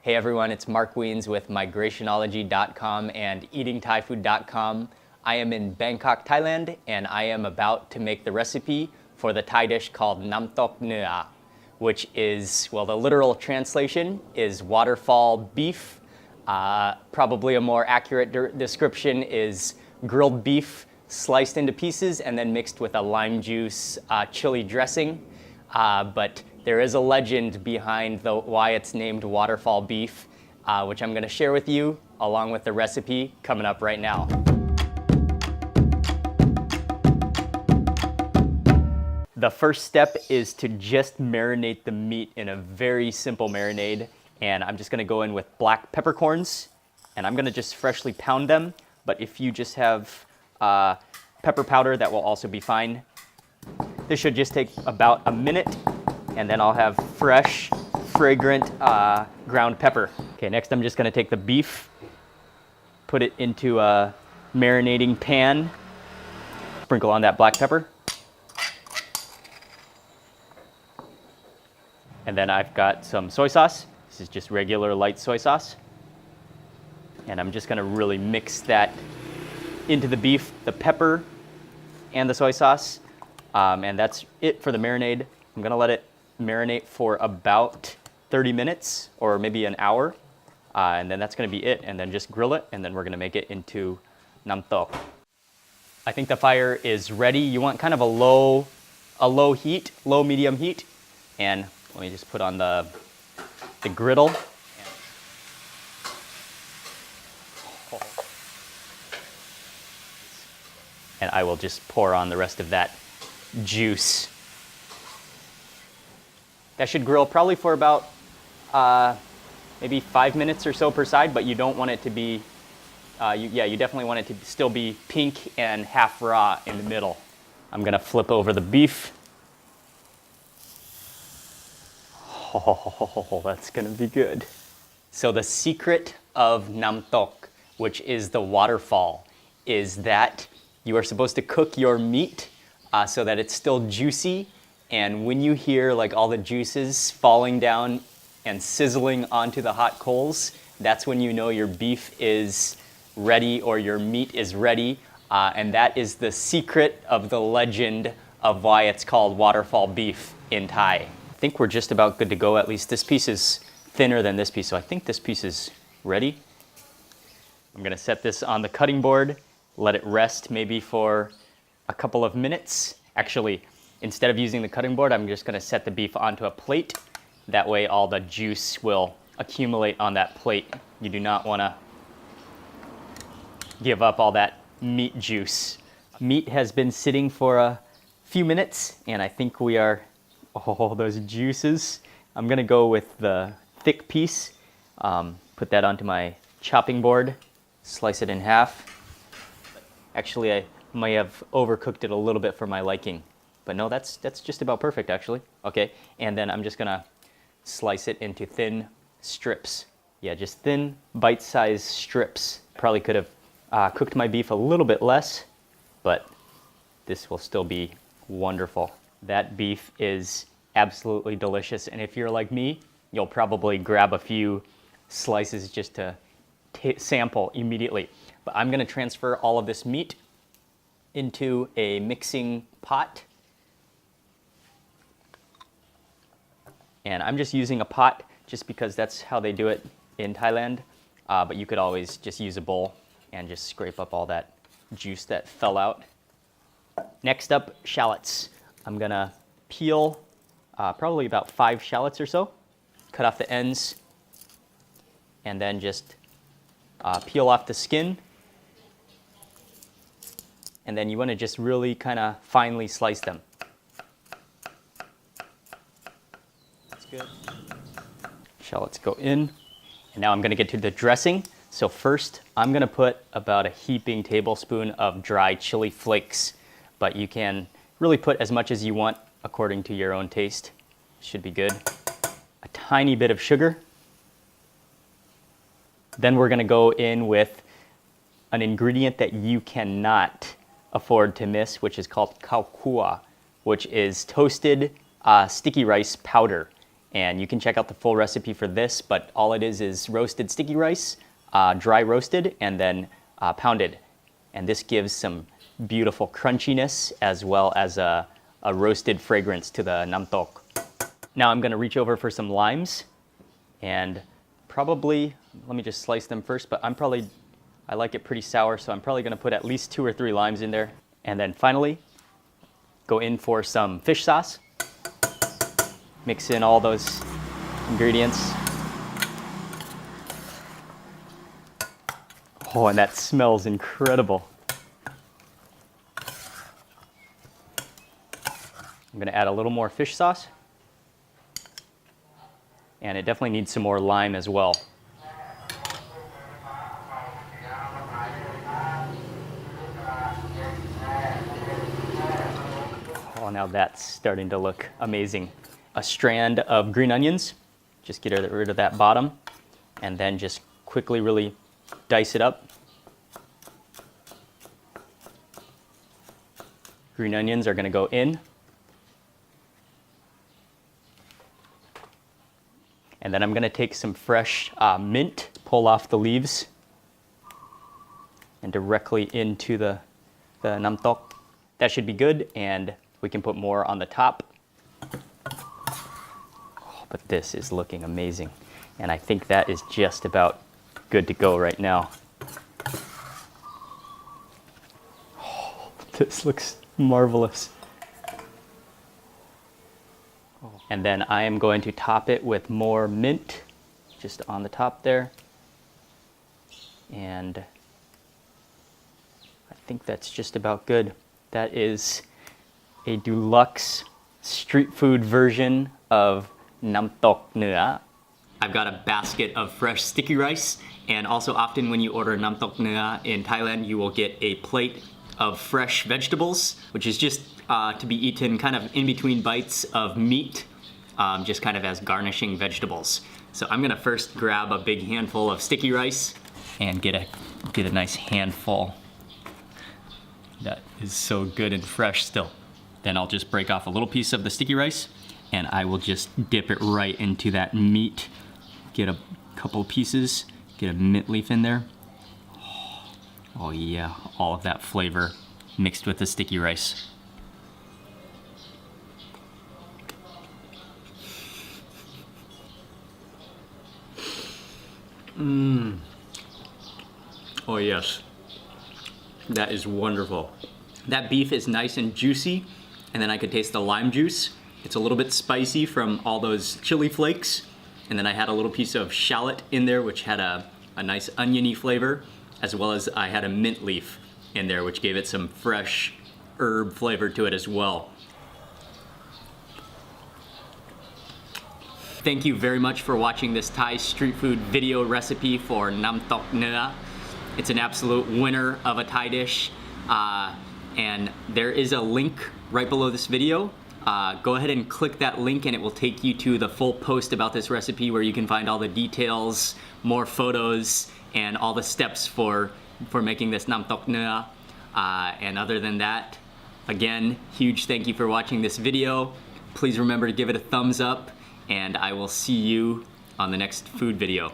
Hey everyone, it's Mark Weens with migrationology.com and eatingthaifood.com. I am in Bangkok, Thailand, and I am about to make the recipe for the Thai dish calledำตกNeua, which is, well, the literal translation is waterfall beef. Probably a more accurate description is grilled beef sliced into pieces and then mixed with a lime juice chili dressing. But there is a legend behind why it's named waterfall beef, which I'm going to share with you along with the recipe coming up right now. The first step is to just marinate the meat in a very simple marinade, and I'm just going to go in with black peppercorns, and I'm going to just freshly pound them, but if you just have pepper powder, that will also be fine. This should just take about a minute, and then I'll have fresh, fragrant ground pepper. Okay, next I'm just going to take the beef, put it into a marinating pan, sprinkle on that black pepper. And then I've got some soy sauce. This is just regular light soy sauce. And I'm just going to really mix that into the beef, the pepper, and the soy sauce. And that's it for the marinade. I'm going to let it marinate for about 30 minutes or maybe an hour. And then that's going to be it. And then just grill it. And then we're going to make it into namtok. I think the fire is ready. You want kind of a low heat, low medium heat. And let me just put on the griddle. And I will just pour on the rest of that juice. That should grill probably for about maybe 5 minutes or so per side, but you don't want it to be, you definitely want it to still be pink and half raw in the middle. I'm gonna flip over the beef. Oh, that's gonna be good. So the secret of namtok, which is the waterfall, is that you are supposed to cook your meat so that it's still juicy. And when you hear like all the juices falling down and sizzling onto the hot coals, that's when you know your beef is ready or your meat is ready. And that is the secret of the legend of why it's called waterfall beef in Thai. I think we're just about good to go. At least this piece is thinner than this piece, so I think this piece is ready. I'm gonna set this on the cutting board, let it rest maybe for a couple of minutes. Actually, instead of using the cutting board, I'm just gonna set the beef onto a plate. That way all the juice will accumulate on that plate. You do not wanna give up all that meat juice. Meat has been sitting for a few minutes, and I think we are, oh, those juices. I'm gonna go with the thick piece, put that onto my chopping board, slice it in half. Actually, I may have overcooked it a little bit for my liking, but no, that's just about perfect actually. Okay, and then I'm just gonna slice it into thin strips. Yeah, just thin bite-sized strips. Probably could have cooked my beef a little bit less, but this will still be wonderful. That beef is absolutely delicious, and if you're like me, you'll probably grab a few slices just to sample immediately. But I'm gonna transfer all of this meat into a mixing pot. And I'm just using a pot just because that's how they do it in Thailand. But you could always just use a bowl and just scrape up all that juice that fell out. Next up, shallots. I'm gonna peel probably about 5 shallots or so, cut off the ends, and then just peel off the skin. And then you want to just really kind of finely slice them. That's good. Shallots go in. And now I'm going to get to the dressing. So first, I'm going to put about a heaping tablespoon of dry chili flakes. But you can really put as much as you want according to your own taste. Should be good. A tiny bit of sugar. Then we're going to go in with an ingredient that you cannot afford to miss, which is called kaukua, which is toasted sticky rice powder. And you can check out the full recipe for this, but all it is roasted sticky rice, dry roasted, and then pounded. And this gives some beautiful crunchiness as well as a roasted fragrance to the namtok. Now I'm gonna reach over for some limes, and probably, let me just slice them first, but I like it pretty sour, so I'm probably gonna put at least 2 or 3 limes in there. And then finally, go in for some fish sauce. Mix in all those ingredients. Oh, and that smells incredible. I'm gonna add a little more fish sauce. And it definitely needs some more lime as well. Oh, now that's starting to look amazing. A strand of green onions, just get rid of that bottom, and then just quickly really dice it up. Green onions are gonna go in. And then I'm gonna take some fresh mint, pull off the leaves, and directly into the namtok. That should be good, and we can put more on the top. But this is looking amazing. And I think that is just about good to go right now. Oh, this looks marvelous. And then I am going to top it with more mint, just on the top there. And I think that's just about good. That is a deluxe street food version ofำตกNeua. I've got a basket of fresh sticky rice, and also often when you orderำตกNeua in Thailand, you will get a plate of fresh vegetables, which is just to be eaten kind of in between bites of meat, just kind of as garnishing vegetables. So I'm gonna first grab a big handful of sticky rice and get a nice handful. That is so good and fresh still. Then I'll just break off a little piece of the sticky rice, and I will just dip it right into that meat. Get a couple pieces, get a mint leaf in there. Oh yeah, all of that flavor mixed with the sticky rice. Oh yes, that is wonderful. That beef is nice and juicy, and then I could taste the lime juice. It's a little bit spicy from all those chili flakes, and then I had a little piece of shallot in there, which had a nice oniony flavor, as well as I had a mint leaf in there, which gave it some fresh herb flavor to it as well. Thank you very much for watching this Thai street food video recipe forำตกNeua. It's an absolute winner of a Thai dish, and there is a link right below this video. Go ahead and click that link and it will take you to the full post about this recipe where you can find all the details, more photos, and all the steps for making thisำตกNeua. And other than that, again, huge thank you for watching this video. Please remember to give it a thumbs up, and I will see you on the next food video.